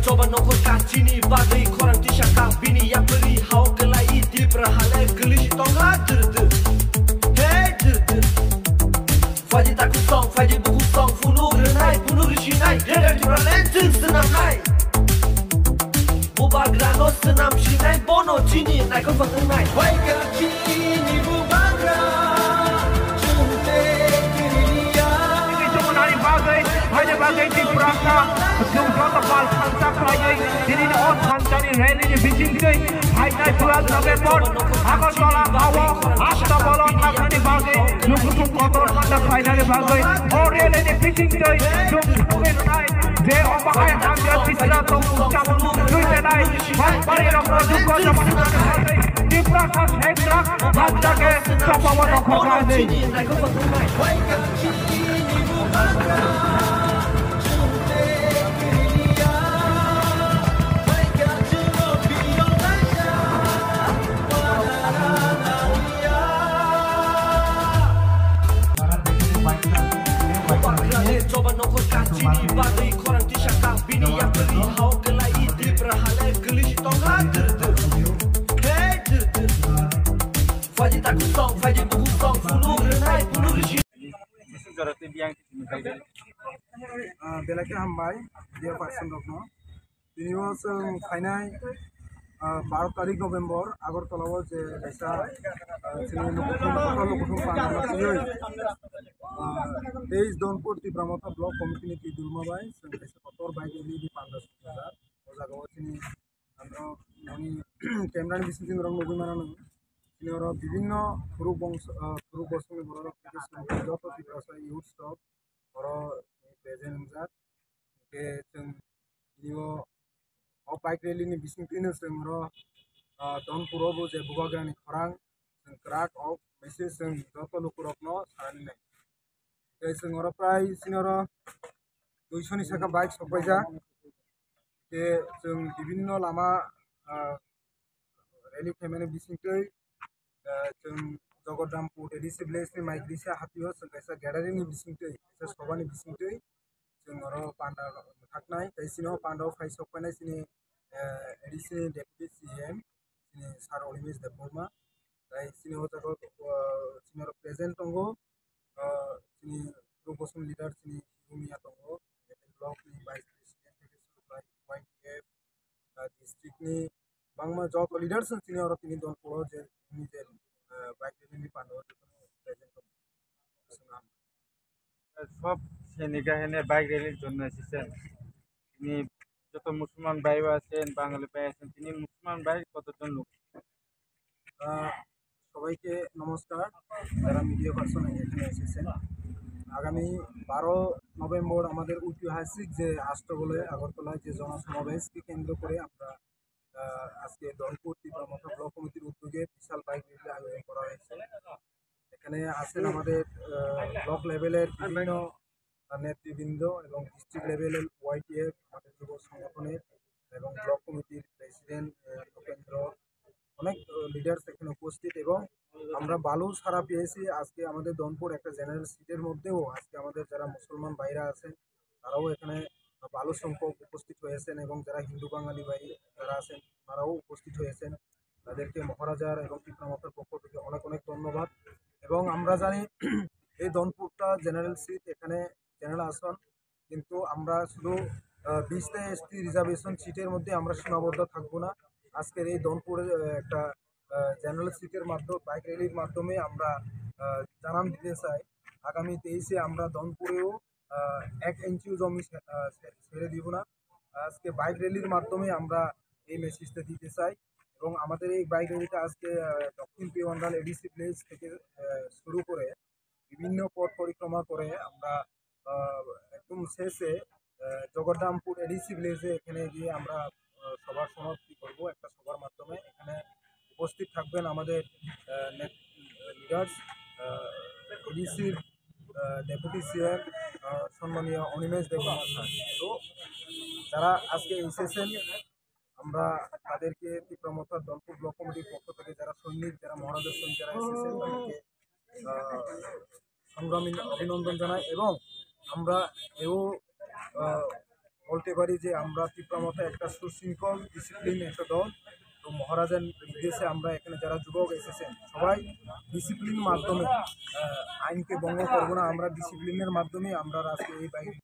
coba nongol kacini bagai korang tisaka bini yang beri hau kelai di perhalai gelis tonga derder hey derder faji takut song faji buku song funuh renai bunuh risinai derder juralen senam nai bubar grano senam shinai bono cini nai kau fakir nai wai kacini bubagra cunte kiriya ini cuma nari bagai hanya bagai di perasa Jom jota bal khansa klayai dini ni on khansani rally ni bijing kai hai nai purat November agartala hawa asta bolon akhani bagai lukutum kotor manda finale bagai or rally ni bijing kai jom pumen nai je obakai hamja tisra to ucapun duite nai bas pari rokro duko jaman bagai di perasa hendra banda ke sapawa rokro nai coba nongol kacini bagai korang tisaka bini yang beri hau kelai di perhalai gelis tonga derder hey derder faji takut song faji buku song funuh renai bunuh risin belakang hambai dia person rokno ini was final 12 तारिख नवेम्बर आगरतला जे ऐसा sini lukutung panama sini 23 Daunpur Tibramata Block Committee ni Dulmabai ऐसा kotor baik ini di Pandas Bazaar jaga sini andro nani camera ni bising rong logo mana nang sini ora bibinno group bosong boro joto tiprasa youth stop oro present zat ke jeng niwo au bike rally ni bising tino sengro Daunpur obo je bugagrani khorang krak au message seng joto lukurokno sarani nai ke sengoro prai sinoro 200 ni saka bike sopaija ke jeng bibinno lama rally kemene bising tei jeng Jogodampur edisi village ni maigrisa hatio seng kaisa gallery ni bising tei kaisa sobani bising tei jengoro panda thaknai tai sino panda phai sokpanai sini edisi deputy cm sini sar olimis deborma tai sini ho jago sini present tongo sini group bosum leader sini rumia tongo block ni vice president থেকে শুরু করে YTF district ni bangma job leaders sini oro tini don puro je নিজের bike rally পানো present সব সেনিকা হেনে bike র্যালির জন্য এসেছেন তিনি যত মুসলমান ভাইও আছেন বাঙালি ভাই আছেন তিনি মুসলমান ভাই কতজন লোক সবাইকে নমস্কার যারা মিডিয়া পার্সন এখানে এসেছেন আগামী 12 নভেম্বর আমাদের ঐতিহাসিক যে আষ্টবলে আগরতলায় যে জনসমাবেশকে কেন্দ্র করে আমরা আজকে দলপুর তীব্রমথা ব্লক কমিটির উদ্যোগে বিশাল বাইক র্যালি আয়োজন করা হয়েছে এখানে আছেন আমাদের ব্লক লেভেলের বিভিন্ন নেতৃবৃন্দ এবং ডিস্ট্রিক্ট লেভেলের YTF আমাদের যুব সংগঠনের এবং ব্লক কমিটির প্রেসিডেন্ট লোকেন্দ্র অনেক লিডার্স এখানে উপস্থিত এবং আমরা ভালো সাড়া পেয়েছি আজকে আমাদের দনপুর একটা জেনারেল সিটের মধ্যেও আজকে আমাদের যারা মুসলমান ভাইরা আছেন তারাও এখানে ভালো সংখ্যক উপস্থিত হয়েছেন এবং যারা হিন্দু বাঙালি ভাই যারা আছেন তারাও উপস্থিত হয়েছেন তাদেরকে মহারাজার এবং তীব্রমথার পক্ষ থেকে অনেক অনেক ধন্যবাদ এবং আমরা জানি এই দনপুরটা জেনারেল সিট এখানে জেনারেল আসন কিন্তু আমরা শুধু 20টা ST রিজার্ভেশন সিটের মধ্যে আমরা সীমাবদ্ধ থাকবো না আজকের এই দনপুরের একটা জেনারেল সিটের মাধ্যমে বাইক র্যালির মাধ্যমে আমরা জানান দিতে চাই আগামী 23-এ আমরা দনপুরেও 1 ইঞ্চিও জমি ছেড়ে দিব না আজকে বাইক র্যালির মাধ্যমে আমরা এই মেসেজটা দিতে চাই এবং আমাদের এই বাইক র্যালিটা আজকে দক্ষিণ পেওয়ান্ডাল এডিসি প্লেস থেকে শুরু করে বিভিন্ন পথ পরিক্রমা করে আমরা একদম শেষে জগদ্দামপুর এডিসি ভিলেজে এখানে গিয়ে আমরা সভার সমাপ্তি করব একটা সভার মাধ্যমে এখানে উপস্থিত থাকবেন আমাদের লিডার্স এডিসির ডেপুটি সিএম সম্মানীয় অনিমেষ দেববর্মা স্যার তো যারা আজকে এসেছেন আমরা তাদেরকে তীব্রমথার দনপুর ব্লক কমিটির পক্ষ থেকে যারা সৈনিক যারা মহারাজার সৈনিক যারা এসেছেন তাদেরকে সংগ্রামী অভিনন্দন জানাই এবং আমরা এও বলতে বলতে পারি যে আমরা তীব্রমতে একটা সুশৃঙ্খল ডিসিপ্লিন একটা দল। তো মহারাজার নির্দেশে আমরা এখানে যারা যুবক এসেছেন সবাই ডিসিপ্লিন মাধ্যমে আইনকে ভঙ্গ করবো না, আমরা ডিসিপ্লিনের মাধ্যমে আমরা আজকে এই বাইক